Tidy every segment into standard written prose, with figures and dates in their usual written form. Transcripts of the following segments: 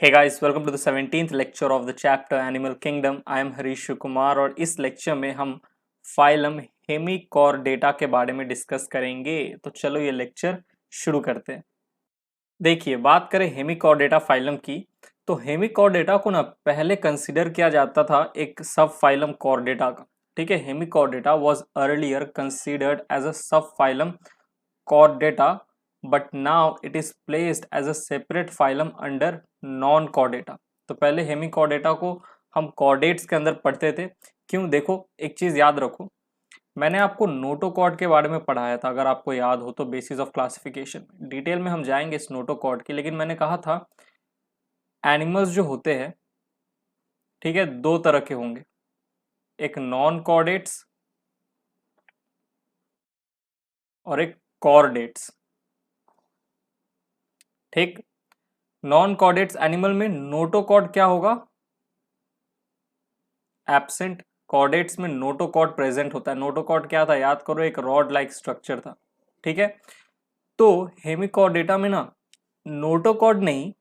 Hey guys, welcome to the 17th lecture of the chapter Animal Kingdom. I am Harish Kumar और इस lecture में हम phylum Hemichordata के बारे में डिस्कस करेंगे। तो चलो ये लेक्चर शुरू करते हैं। देखिए, बात करें हेमिकॉर्डेटा फाइलम की, तो हेमिकॉर्डेटा को ना पहले कंसिडर किया जाता था एक सब फाइलम कॉर्डेटा का। ठीक है, Hemichordata was earlier considered as a sub phylum Chordata, but now it is placed as a separate phylum under non-chordata। तो पहले हेमिकॉर्डेटा को हम कॉर्डेट्स के अंदर पढ़ते थे। क्यों? देखो, एक चीज याद रखो, मैंने आपको नोटोकॉर्ड के बारे में पढ़ाया था, अगर आपको याद हो तो, बेसिस ऑफ क्लासिफिकेशन। डिटेल में हम जाएंगे इस नोटोकॉर्ड की, लेकिन मैंने कहा था एनिमल्स जो होते हैं, ठीक है, दो तरह के होंगे, एक नॉन कॉर्डेट्स और एक कॉर्डेट्स। ठीक, नॉन कॉर्डेट्स एनिमल में नोटोकॉर्ड क्या होगा? एब्सेंट। कॉर्डेट्स में नोटोकॉर्ड प्रेजेंट होता है। नोटोकॉर्ड क्या था? याद करो, एक रॉड लाइक स्ट्रक्चर था। ठीक है, तो हेमिकॉर्डेटा में ना नोटोकॉर्ड नहीं,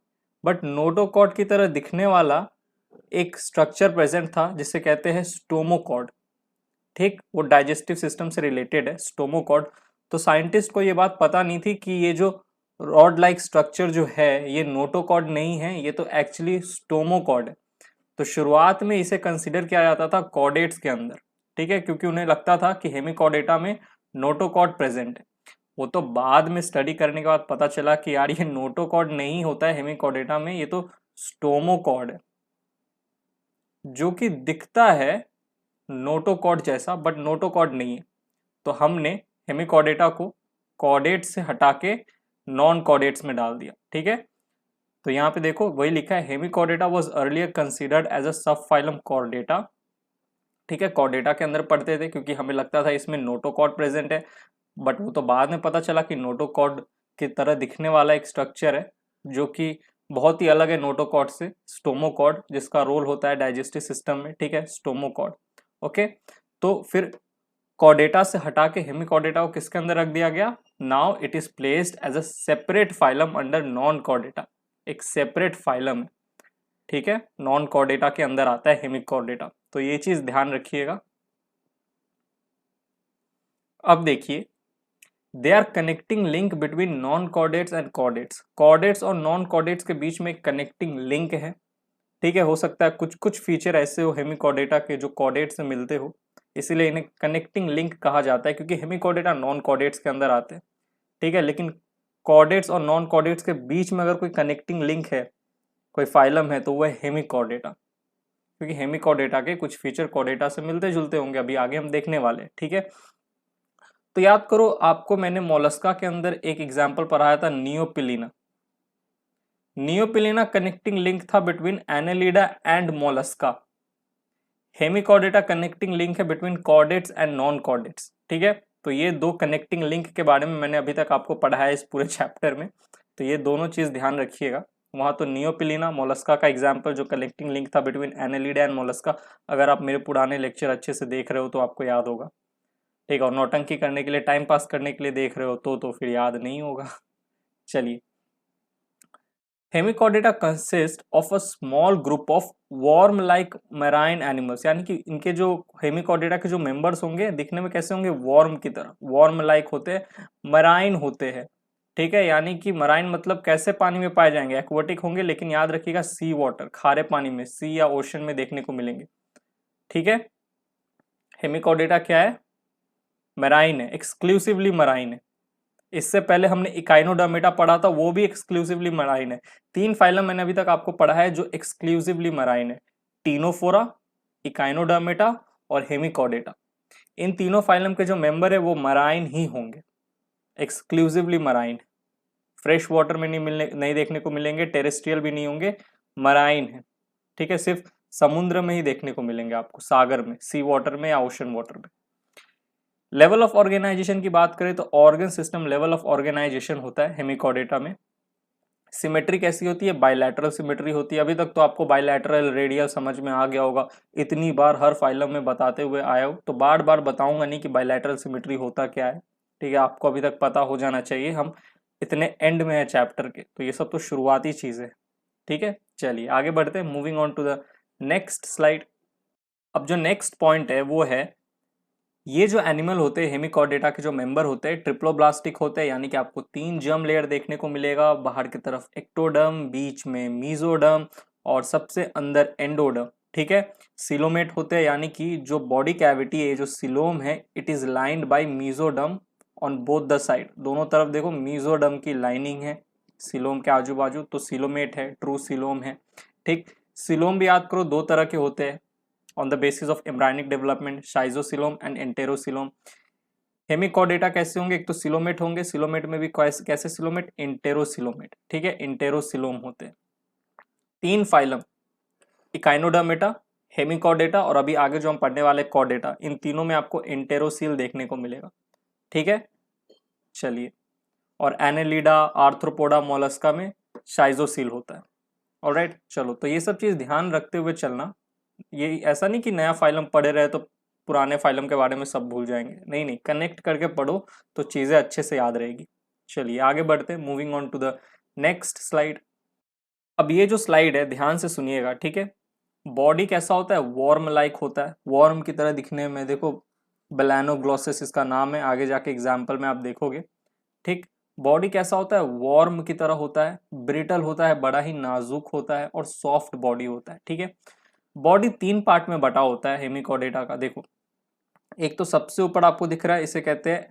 बट नोटोकॉर्ड की तरह दिखने वाला एक स्ट्रक्चर प्रेजेंट था जिसे कहते हैं स्टोमोकॉर्ड। ठीक, वो डाइजेस्टिव सिस्टम से रिलेटेड है, स्टोमोकॉर्ड। तो साइंटिस्ट को ये बात पता नहीं थी कि ये जो रॉड लाइक स्ट्रक्चर जो है ये नोटोकॉर्ड नहीं है, ये तो एक्चुअली स्टोमोकॉर्ड है। तो शुरुआत में इसे कंसिडर किया जाता था कॉर्डेट्स के अंदर। ठीक है, क्योंकि उन्हें लगता था कि हेमिकॉर्डेटा में नोटोकॉर्ड प्रेजेंट है। वो तो बाद में स्टडी करने के बाद पता चला कि यार ये नोटोकॉर्ड नहीं होता है हेमिकॉर्डेटा में, ये तो स्टोमोकॉर्ड है, जो कि दिखता है नोटोकॉर्ड जैसा, बट नोटोकॉर्ड नहीं है। तो हमने हेमिकॉर्डेटा को कॉर्डेट से हटा के नॉन कॉर्डेट्स में डाल दिया। ठीक है, तो यहाँ पे देखो वही लिखा है, Hemichordata was earlier considered as a sub phylum Chordata. ठीक है, कॉर्डेटा के अंदर पढ़ते थे क्योंकि हमें लगता था इसमें नोटोकॉर्ड प्रेजेंट है, बट वो तो बाद में पता चला कि नोटोकॉर्ड की तरह दिखने वाला एक स्ट्रक्चर है जो कि बहुत ही अलग है नोटोकॉर्ड से, स्टोमोकॉर्ड, जिसका रोल होता है डाइजेस्टिव सिस्टम में। ठीक है, स्टोमोकॉर्ड। ओके, तो फिर कॉर्डेटा से हटा के हेमिकॉर्डेटा को किसके अंदर रख दिया गया? Now it is placed as a separate phylum under non Chordata. एक सेपरेट फाइलम है। ठीक है, नॉन कॉर्डेटा के अंदर आता है हेमिकॉर्डेटा, तो ये चीज ध्यान रखिएगा। अब देखिए, they are connecting link between non chordates and chordates. Chordates और नॉन कॉर्डेट्स के बीच में एक कनेक्टिंग लिंक है। ठीक है, हो सकता है कुछ कुछ फीचर ऐसे हो हेमिकॉर्डेटा के जो कॉर्डेट से मिलते हो, इसीलिए इन्हें कनेक्टिंग लिंक कहा जाता है, क्योंकि हेमिकॉर्डेटा नॉन कॉर्डेट्स के अंदर आते हैं। ठीक है, लेकिन कॉर्डेट्स और नॉन कॉर्डेट्स के बीच में अगर कोई कनेक्टिंग लिंक है, कोई फाइलम है, तो वह है हेमिकॉर्डेटा, क्योंकि हेमिकॉर्डेटा के कुछ फीचर कॉर्डेटा से मिलते जुलते होंगे, अभी आगे हम देखने वाले हैं। ठीक है, तो याद करो, आपको मैंने मोलस्का के अंदर एक एग्जाम्पल पढ़ाया था, नियोपिलीना। नियोपिलीना कनेक्टिंग लिंक था between Annelida and Mollusca. Hemichordata connecting link है between chordates and non chordates. ठीक है, तो ये दो कनेक्टिंग लिंक के बारे में मैंने अभी तक आपको पढ़ाया इस पूरे चैप्टर में, तो ये दोनों चीज ध्यान रखिएगा। वहां तो नियोपिलीना मोलस्का का एग्जाम्पल जो कनेक्टिंग लिंक था बिटवीन एनेलिडा एंड मोलस्का, अगर आप मेरे पुराने लेक्चर अच्छे से देख रहे हो तो आपको याद होगा। ठीक है, और नौटंकी करने के लिए, टाइम पास करने के लिए देख रहे हो तो फिर याद नहीं होगा। चलिए, Hemichordata consist of a small group of worm like marine animals, यानी कि इनके जो हेमिकॉर्डेटा के जो मेंबर्स होंगे दिखने में कैसे होंगे? वर्म की तरह, वर्म लाइक होते हैं, मराइन होते हैं। ठीक है, यानी कि मराइन मतलब कैसे पानी में पाए जाएंगे? एक्वाटिक होंगे, लेकिन याद रखिएगा सी वाटर, खारे पानी में, सी या ओशन में देखने को मिलेंगे। ठीक है, हेमिकॉर्डेटा क्या है? मराइन है, एक्सक्लूसिवली मराइन है। इससे पहले हमने इकाइनोडर्मेटा पढ़ा था, वो भी एक्सक्लूसिवली मराइन है। तीन फाइलम मैंने अभी तक आपको पढ़ा है जो एक्सक्लूसिवली मराइन है, टीनोफोरा, इकाइनोडर्मेटा और हेमिकॉर्डेटा। इन तीनों फाइलम के जो मेंबर है वो मराइन ही होंगे, एक्सक्लूसिवली मराइन। फ्रेश वाटर में नहीं देखने को मिलेंगे, टेरेस्ट्रियल भी नहीं होंगे, मराइन है। ठीक है, सिर्फ समुद्र में ही देखने को मिलेंगे आपको, सागर में, सी वाटर में या ओशन वाटर में। लेवल ऑफ ऑर्गेनाइजेशन की बात करें तो organ system level of organisation होता है हेमिकॉर्डेटा में। सिमेट्री कैसी होती है? बायलैटरल सिमेट्री होती है। अभी तक तो आपको बायलैटरल, रेडियल समझ में आ गया होगा, इतनी बार हर फाइलम में बताते हुए आया हो, तो बार बार बताऊंगा नहीं कि बायलैटरल सिमेट्री होता क्या है। ठीक है, आपको अभी तक पता हो जाना चाहिए, हम इतने एंड में है चैप्टर के, तो ये सब तो शुरुआती चीजें। ठीक है, चलिए आगे बढ़ते हैं, moving on to the next slide. अब जो नेक्स्ट पॉइंट है वो है, ये जो एनिमल होते हैं हेमिकॉर्डेटा के जो मेंबर होते हैं ट्रिप्लोब्लास्टिक होते हैं, यानी कि आपको 3 जर्म लेयर देखने को मिलेगा, बाहर की तरफ एक्टोडर्म, बीच में मीजोडर्म और सबसे अंदर एंडोडर्म। ठीक है, सिलोमेट होते हैं, यानी कि जो बॉडी कैविटी है, जो सिलोम है, it is lined by mesoderm on both the side. दोनों तरफ देखो मीजोडर्म की लाइनिंग है सिलोम के आजू बाजू, तो सिलोमेट है, ट्रू सिलोम है। ठीक, सिलोम भी याद करो दो तरह के होते हैं on the basis of embryonic development, schizocoelom and enterocoelom. Hemichordata कैसे होंगे, एक तो सिलोमेट होंगे, सिलोमेट में भी कैसे सिलोमेट, इंटेरोसिलोमेट। ठीक है, इंटेरोसिलोम होते हैं। 3 फाइलम, इकाइनोडर्मेटा, हेमिकॉर्डेटा और अभी आगे जो हम पढ़ने वाले कॉर्डेटा, इन तीनों में आपको इंटेरोसील देखने को मिलेगा। ठीक है, चलिए, और एनेलिडा, आर्थ्रोपोडा, मोलस्का में शाइजोसील होता है। ऑलराइट, चलो, तो ये सब चीज ध्यान रखते हुए चलना। ये ऐसा नहीं कि नया फाइलम पढ़े रहे तो पुराने फाइलम के बारे में सब भूल जाएंगे, नहीं नहीं, कनेक्ट करके पढ़ो तो चीजें अच्छे से याद रहेगी। चलिए आगे बढ़ते हैं, moving on to the next slide. अब ये जो स्लाइड है ध्यान से सुनिएगा, ठीक है। बॉडी कैसा होता है, वॉर्म लाइक होता है, वॉर्म की तरह दिखने में। देखो बेलानोग्लोसिस इसका नाम है, आगे जाके एग्जाम्पल में आप देखोगे। ठीक, बॉडी कैसा होता है, वॉर्म की तरह होता है, ब्रिटल होता है, बड़ा ही नाजुक होता है और सॉफ्ट बॉडी होता है। ठीक है, बॉडी 3 पार्ट में बटा होता है हेमिकॉर्डेटा का। देखो, एक तो सबसे ऊपर आपको दिख रहा है, इसे कहते हैं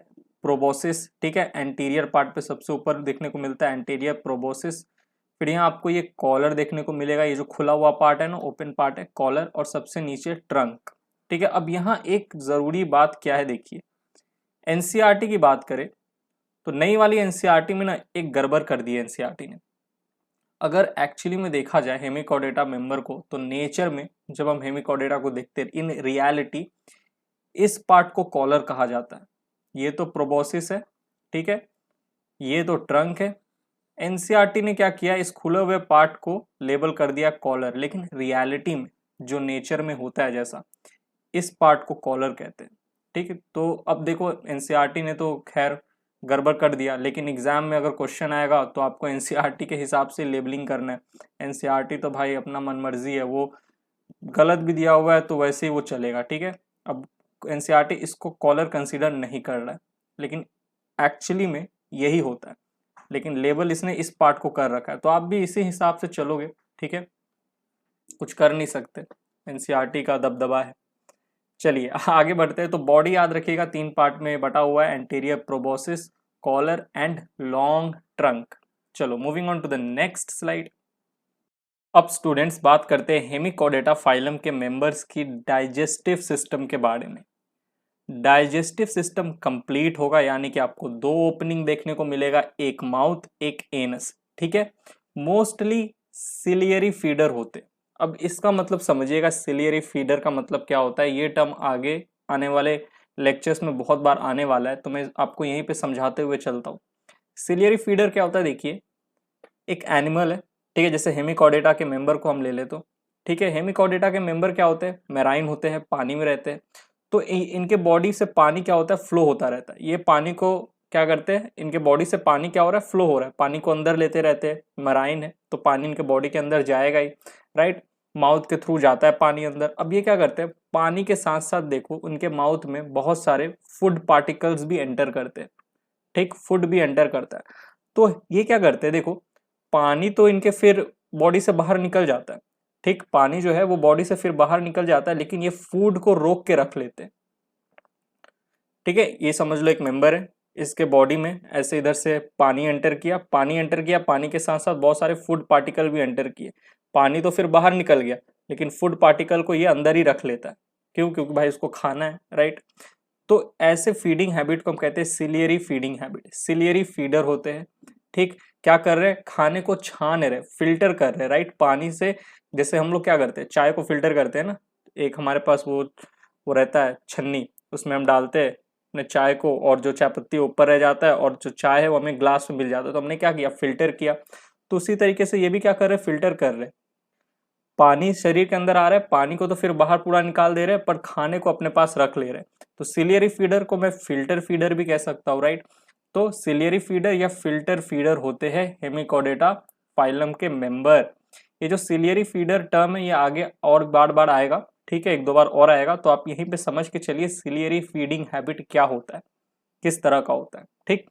प्रोबोसिस। ठीक है, एंटीरियर पार्ट पे सबसे ऊपर देखने को मिलता है एंटीरियर प्रोबोसिस। फिर यहाँ आपको ये कॉलर देखने को मिलेगा, ये जो खुला हुआ पार्ट है ना, ओपन पार्ट है, कॉलर, और सबसे नीचे ट्रंक। ठीक है, अब यहाँ एक जरूरी बात क्या है, देखिए एनसीईआरटी की बात करें तो नई वाली एनसीईआरटी में ना एक गड़बड़ कर दी है एनसीईआरटी ने। अगर एक्चुअली में देखा जाए हेमिकॉर्डेटा मेंबर को, तो नेचर में जब हम हेमिकॉर्डेटा को देखते हैं, इन रियलिटी इस पार्ट को कॉलर कहा जाता है। ये तो प्रोबोसिस है, ठीक है, ये तो ट्रंक है। एनसीईआरटी ने क्या किया, इस खुले हुए पार्ट को लेबल कर दिया कॉलर, लेकिन रियलिटी में जो नेचर में होता है जैसा, इस पार्ट को कॉलर कहते हैं। ठीक है, तो अब देखो एनसीईआरटी ने तो खैर गड़बड़ कर दिया, लेकिन एग्जाम में अगर क्वेश्चन आएगा तो आपको एनसीईआरटी के हिसाब से लेबलिंग करना है। एनसीईआरटी तो भाई अपना मनमर्जी है, वो गलत भी दिया हुआ है तो वैसे ही वो चलेगा। ठीक है, अब एनसीईआरटी इसको कॉलर कंसीडर नहीं कर रहा है, लेकिन एक्चुअली में यही होता है, लेकिन लेबल इसने इस पार्ट को कर रखा है, तो आप भी इसी हिसाब से चलोगे। ठीक है, कुछ कर नहीं सकते, एनसीईआरटी का दबदबा है। चलिए आगे बढ़ते हैं। तो बॉडी याद रखिएगा 3 पार्ट में बटा हुआ है, anterior proboscis, collar and long trunk. चलो moving on to the next slide. अब स्टूडेंट्स बात करते हैं हेमिकॉर्डेटा फाइलम के मेंबर्स की डाइजेस्टिव सिस्टम के बारे में। डाइजेस्टिव सिस्टम कंप्लीट होगा, यानी कि आपको 2 ओपनिंग देखने को मिलेगा, एक माउथ एक एनस। ठीक है, मोस्टली सिलियरी फीडर होते। अब इसका मतलब समझिएगा, सिलियरी फीडर का मतलब क्या होता है, ये टर्म आगे आने वाले लेक्चर्स में बहुत बार आने वाला है, तो मैं आपको यहीं पे समझाते हुए चलता हूँ। सिलियरी फीडर क्या होता है, देखिए एक एनिमल है, ठीक है, जैसे हेमिकॉर्डेटा के मेंबर को हम ले ले तो, ठीक है, हेमिकॉर्डेटा के मेंबर क्या होते हैं, मैराइन होते हैं, पानी में रहते हैं। तो इनके बॉडी से पानी क्या होता है, फ्लो होता रहता है। ये पानी को क्या करते हैं, इनके बॉडी से पानी क्या हो रहा है, फ्लो हो रहा है, पानी को अंदर लेते रहते हैं। मराइन है तो पानी इनके बॉडी के अंदर जाएगा ही, राइट, माउथ के थ्रू जाता है पानी अंदर। अब ये क्या करते हैं, पानी के साथ साथ देखो उनके माउथ में बहुत सारे फूड पार्टिकल्स भी एंटर करते हैं। ठीक, फूड भी एंटर करता है, तो ये क्या करते हैं, देखो पानी तो इनके फिर बॉडी से बाहर निकल जाता है। ठीक, पानी जो है वो बॉडी से फिर बाहर निकल जाता है, लेकिन ये फूड को रोक के रख लेते हैं। ठीक है, ये समझ लो एक मेंबर है, इसके बॉडी में ऐसे इधर से पानी एंटर किया, पानी के साथ साथ बहुत सारे फूड पार्टिकल भी एंटर किए। पानी तो फिर बाहर निकल गया, लेकिन फूड पार्टिकल को ये अंदर ही रख लेता है। क्यों, क्योंकि भाई उसको खाना है, राइट। तो ऐसे फीडिंग हैबिट को हम कहते हैं ciliary feeding habit. Ciliary feeder होते हैं। ठीक, क्या कर रहे हैं, खाने को छान रहे, फिल्टर कर रहे हैं, राइट, पानी से। जैसे हम लोग क्या करते हैं, चाय को फिल्टर करते हैं ना, एक हमारे पास वो रहता है छन्नी, उसमें हम डालते हैं अपने चाय को, और जो चाय पत्ती ऊपर रह जाता है और जो चाय है वो हमें ग्लास में मिल जाता है, तो हमने क्या किया, फिल्टर किया। तो उसी तरीके से ये भी क्या कर रहे हैं, फिल्टर कर रहे हैं। पानी शरीर के अंदर आ रहा है, पानी को तो फिर बाहर पूरा निकाल दे रहे हैं, पर खाने को अपने पास रख ले रहे हैं। तो सिलियरी फीडर को मैं फिल्टर फीडर भी कह सकता हूँ, राइट। तो सिलियरी फीडर या फिल्टर फीडर होते हैं हेमिकॉर्डेटा फाइलम के मेंबर। ये जो सिलियरी फीडर टर्म है ये आगे और बार बार आएगा, ठीक है, एक दो बार और आएगा, तो आप यहीं पे समझ के चलिए सिलियरी फीडिंग हैबिट क्या होता है, किस तरह का होता है, ठीक।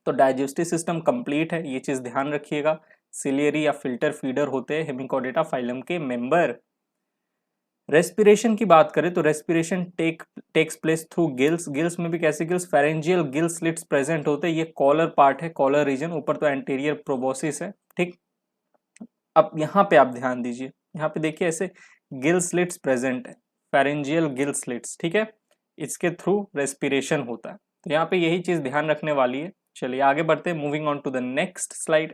तो डाइजेस्टिव सिस्टम कंप्लीट है, ये चीज ध्यान रखिएगा। सिलियरी या फिल्टर फीडर होते हैं हेमिकोडेटा फाइलम के मेंबर। रेस्पिरेशन की बात करें तो respiration takes place through gills. Gills में भी कैसे gills, pharyngeal gill slits present होते हैं, ये कॉलर पार्ट है, कॉलर रीजन, ऊपर तो एंटीरियर प्रोबोसिस है, ठीक। अब यहाँ पे आप ध्यान दीजिए, यहाँ पे देखिए ऐसे गिल स्लिट्स प्रेजेंट है, फेरेंजियल गिल स्लिट्स, ठीक है, इसके थ्रू रेस्पिरेशन होता है, तो यहाँ पे यही चीज ध्यान रखने वाली है। चलिए आगे बढ़ते हैं, moving on to the next slide.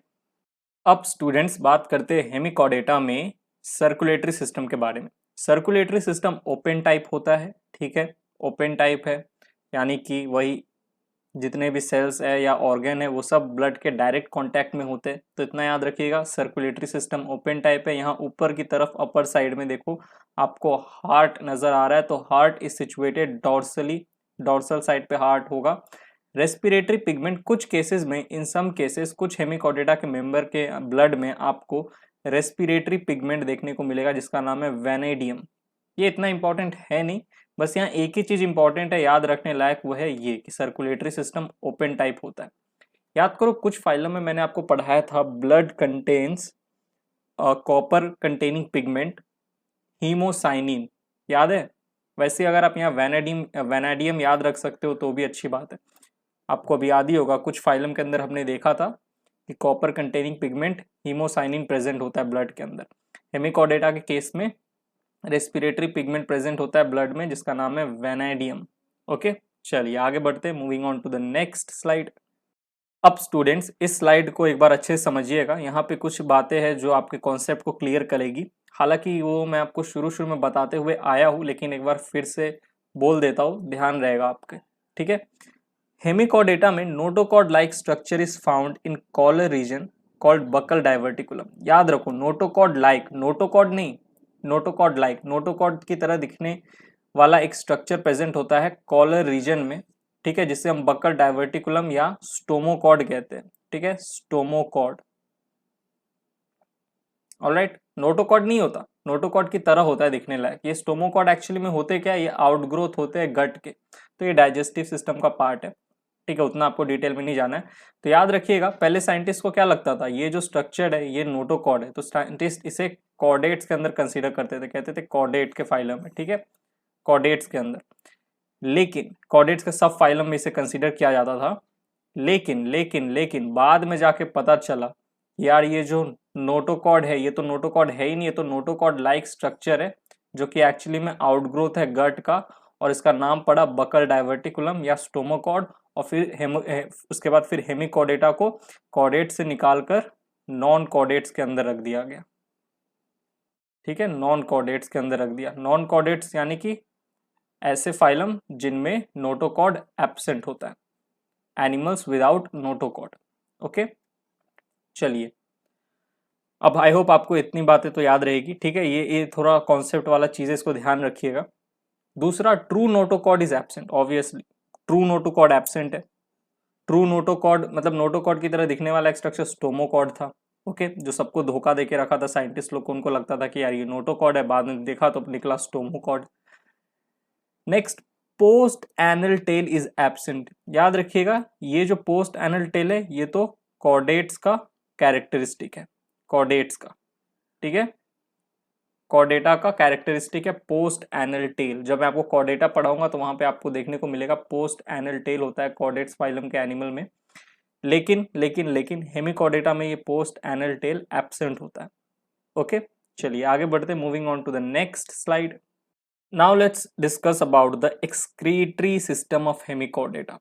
अब स्टूडेंट्स बात करते हैं हेमिकोडेटा में सर्कुलेटरी सिस्टम के बारे में। सर्कुलेटरी सिस्टम ओपन टाइप होता है, ठीक है, ओपन टाइप है, यानी कि वही जितने भी सेल्स है या ऑर्गन है वो सब ब्लड के डायरेक्ट कांटेक्ट में होते हैं, तो इतना याद रखिएगा, सर्कुलेटरी सिस्टम ओपन टाइप है। यहाँ ऊपर की तरफ अपर साइड में देखो आपको हार्ट नजर आ रहा है, तो heart is situated dorsally, dorsal side पे हार्ट होगा। रेस्पिरेटरी पिगमेंट कुछ केसेस में, इन सम केसेस कुछ हेमिकोडेटा के मेंबर के ब्लड में आपको रेस्पिरेटरी पिगमेंट देखने को मिलेगा जिसका नाम है वेनेडियम। ये इतना इंपॉर्टेंट है नहीं, बस यहाँ एक ही चीज इंपॉर्टेंट है याद रखने लायक, वो है ये कि सर्कुलेटरी सिस्टम ओपन टाइप होता है। याद करो कुछ फाइलों में मैंने आपको पढ़ाया था blood contains copper containing pigment haemocyanin, याद है? वैसे अगर आप यहाँ वेनेडियम याद रख सकते हो तो भी अच्छी बात है। आपको अभी याद ही होगा कुछ फाइलम के अंदर हमने देखा था कि copper containing pigment haemocyanin present होता है ब्लड के अंदर। हेमिकोडेटा के केस में रेस्पिरेटरी पिगमेंट प्रेजेंट होता है ब्लड में जिसका नाम है वेनेडियम। ओके, चलिए आगे बढ़ते हैं, moving on to the next slide. अब स्टूडेंट्स इस स्लाइड को एक बार अच्छे से समझिएगा, यहाँ पे कुछ बातें हैं जो आपके कॉन्सेप्ट को क्लियर करेगी। हालांकि वो मैं आपको शुरू में बताते हुए आया हूँ, लेकिन एक बार फिर से बोल देता हूँ, ध्यान रहेगा आपके, ठीक है। हेमिकोडेटा में notochord like structure is found in collar region called buccal diverticulum. याद रखो नोटोकॉर्ड लाइक, नोटोकॉर्ड नहीं, नोटोकॉर्ड लाइक, नोटोकॉर्ड की तरह दिखने वाला एक स्ट्रक्चर प्रेजेंट होता है कॉलर रीजन में, ठीक है, जिसे हम बकल डाइवर्टिकुलम या स्टोमोकॉर्ड कहते हैं, ठीक है, स्टोमोकॉर्ड। ऑलराइट, नोटोकॉर्ड नहीं होता, नोटोकॉर्ड की तरह होता है दिखने लायक। ये स्टोमोकॉर्ड एक्चुअली में होते क्या है, ये आउटग्रोथ होते हैं गट के, तो ये डाइजेस्टिव सिस्टम का पार्ट है, ठीक है, उतना आपको डिटेल में नहीं जाना है। तो याद रखिएगा पहले साइंटिस्ट को क्या लगता था, ये जो स्ट्रक्चर है ये नोटोकॉर्ड है, तो साइंटिस्ट इसे कॉर्डेट्स के अंदर कंसीडर करते थे, कहते थे कॉर्डेट के फाइलम में, ठीक है, कॉर्डेट्स के अंदर, लेकिन कॉर्डेट्स के सब फाइलम में इसे कंसीडर किया जाता था। लेकिन बाद में जाके पता चला यार ये जो नोटोकॉर्ड है ये तो नोटोकॉर्ड है ही नहीं, ये तो नोटोकॉर्ड लाइक स्ट्रक्चर है जो कि एक्चुअली में आउटग्रोथ है गट का, और इसका नाम पड़ा बकल डाइवर्टिकुलम या स्टोमोकॉर्ड। और फिर उसके बाद फिर हेमिकोडेटा को कॉर्डेट से निकालकर नॉन कॉर्डेट्स के अंदर रख दिया गया, ठीक है, नॉन कॉर्डेट्स के अंदर रख दिया। नॉन कॉर्डेट्स यानी कि ऐसे फाइलम जिनमें नोटोकॉर्ड एब्सेंट होता है, एनिमल्स विदाउट नोटोकॉर्ड। ओके, चलिए अब आई होप आपको इतनी बातें तो याद रहेगी, ठीक है, ये थोड़ा कॉन्सेप्ट वाला चीज है, इसको ध्यान रखिएगा। दूसरा, true notochord is absent, obviously true notochord absent है। ट्रू नोटोकॉर्ड मतलब नोटोकॉर्ड की तरह दिखने वाला एक स्ट्रक्चर स्टोमोकॉर्ड था, ओके, जो सबको धोखा देके रखा था साइंटिस्ट लोग को, उनको लगता था कि यार ये नोटोकॉर्ड है, बाद में देखा तो निकला stomochord. Next, post anal tail is absent. याद रखिएगा ये जो पोस्ट एनल टेल है ये तो कॉर्डेट्स का कैरेक्टरिस्टिक है, कॉर्डेट्स का, ठीक है, कॉर्डेटा का कैरेक्टरिस्टिक है पोस्ट एनल टेल। जब मैं आपको कॉर्डेटा पढ़ाऊंगा तो वहां पे आपको देखने को मिलेगा पोस्ट एनल टेल होता है कॉर्डेट्स फाइलम के एनिमल में, लेकिन हेमिकॉर्डेटा में ये पोस्ट एनल टेल एब्सेंट होता है। ओके, चलिए आगे बढ़ते, moving on to the next slide. Now let's discuss about the excretory system of Hemichordata.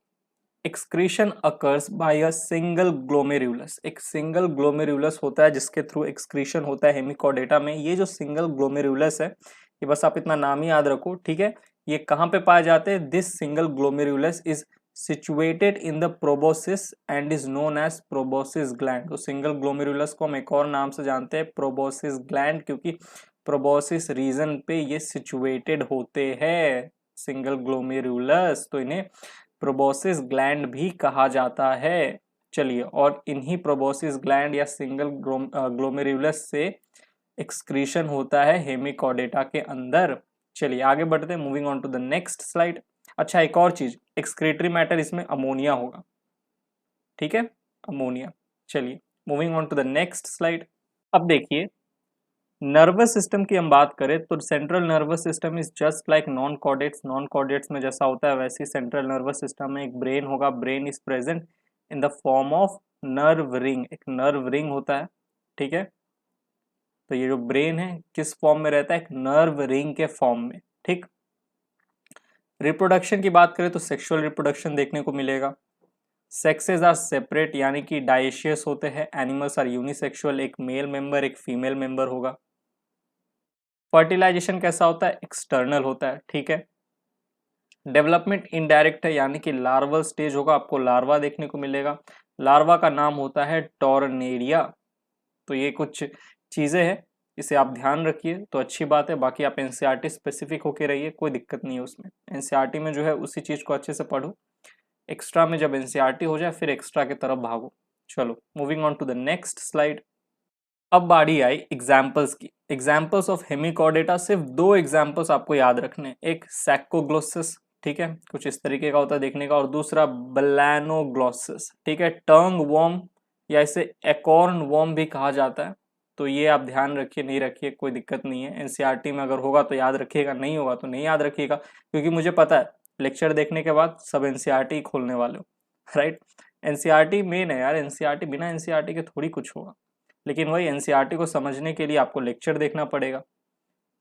Excretion occurs by a single glomerulus. एक सिंगल ग्लोमेरुलस होता है जिसके थ्रू एक्सक्रीशन होता है हेमिकॉर्डेटा में। ये जो सिंगल ग्लोमेरुलस है ये बस आप इतना नाम ही याद रखो, ठीक है। ये कहाँ पे पाए जाते हैं? This single glomerulus is situated in the proboscis and is known as proboscis gland. तो सिंगल ग्लोमेरुलस को हम एक और नाम से जानते हैं प्रोबोसिस ग्लैंड, क्योंकि प्रोबोसिस रीजन पे ये सिचुएटेड होते हैं सिंगल ग्लोमेरुलस, तो इन्हें प्रोबोसिस ग्लैंड भी कहा जाता है। चलिए, और इन्हीं प्रोबोसिस ग्लैंड या सिंगल ग्लोमेरुलस से एक्सक्रीशन होता है हेमिकॉर्डेटा के अंदर। चलिए आगे बढ़ते हैं, moving on to the next slide. अच्छा, एक और चीज, एक्सक्रीटरी मैटर इसमें अमोनिया होगा, ठीक है, अमोनिया। चलिए moving on to the next slide. अब देखिए, नर्वस सिस्टम की हम बात करें तो central nervous system is just like non chordates. Non chordates में जैसा होता है वैसे ही सेंट्रल नर्वस सिस्टम में एक ब्रेन होगा। Brain is present in the form of nerve ring, एक नर्व रिंग होता है, ठीक है। तो ये जो ब्रेन है किस फॉर्म में रहता है, एक नर्व रिंग के फॉर्म में, ठीक। रिप्रोडक्शन की बात करें तो सेक्सुअल रिप्रोडक्शन देखने को मिलेगा। सेक्सेस आर सेपरेट, यानी कि डाइशियस होते हैं। एनिमल्स आर यूनिसेक्सुअल, एक मेल मेंबर एक फीमेल मेंबर होगा। फर्टिलाइजेशन कैसा होता है, एक्सटर्नल होता है, ठीक है। डेवलपमेंट इनडायरेक्ट है, यानी कि लार्वल स्टेज होगा, आपको लार्वा देखने को मिलेगा। लार्वा का नाम होता है टॉर्नेडिया। तो ये कुछ चीजें हैं, इसे आप ध्यान रखिए तो अच्छी बात है। बाकी आप एनसीईआरटी स्पेसिफिक होके रहिए, कोई दिक्कत नहीं है उसमें। एनसीईआरटी में जो है उसी चीज को अच्छे से पढ़ो, एक्स्ट्रा में जब एनसीईआरटी हो जाए फिर एक्स्ट्रा की तरफ भागो। चलो moving on to the next slide. अब बारी आई एग्जाम्पल्स की। एग्जाम्पल्स ऑफ हेमिकॉर्डेटा, सिर्फ 2 एग्जाम्पल्स आपको याद रखने। एक सैकोग्लोसिस, ठीक है, कुछ इस तरीके का होता है देखने का, और दूसरा बलैनोग्लोसिस, ठीक है, टंग वॉर्म या इसे एकॉर्न वॉर्म भी कहा जाता है। तो ये आप ध्यान रखिए, नहीं रखिए कोई दिक्कत नहीं है। एनसीईआरटी में अगर होगा तो याद रखिएगा, नहीं होगा तो नहीं याद रखिएगा, क्योंकि मुझे पता है लेक्चर देखने के बाद सब एनसीईआरटी खोलने वाले हो, राइट। एनसीईआरटी मेन है यार, एनसीईआरटी, बिना एनसीईआरटी के थोड़ी कुछ होगा। लेकिन वही एनसीईआरटी को समझने के लिए आपको लेक्चर देखना पड़ेगा,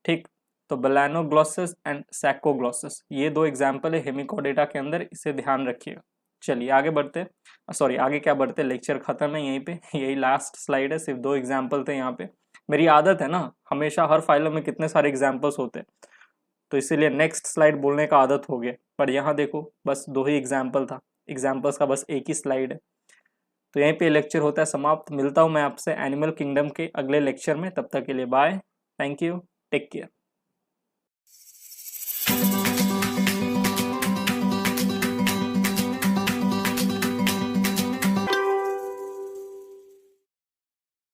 ठीक। तो बलैनोग्लोसिस एंड सैकोग्लोसिस, ये 2 एग्जाम्पल है हेमिकॉर्डेटा के अंदर, इसे ध्यान रखिएगा। चलिए आगे बढ़ते, सॉरी आगे क्या बढ़ते, लेक्चर खत्म है यहीं पे, यही लास्ट स्लाइड है, सिर्फ 2 एग्जाम्पल थे यहाँ पे। मेरी आदत है ना, हमेशा हर फाइलों में कितने सारे एग्जाम्पल्स होते हैं, तो इसीलिए नेक्स्ट स्लाइड बोलने का आदत हो गया। पर यहाँ देखो बस 2 ही एग्जाम्पल था, एग्जाम्पल्स का बस एक ही स्लाइड है। तो यहीं पे लेक्चर होता है समाप्त। मिलता हूँ मैं आपसे एनिमल किंगडम के अगले लेक्चर में, तब तक के लिए bye, thank you, take care.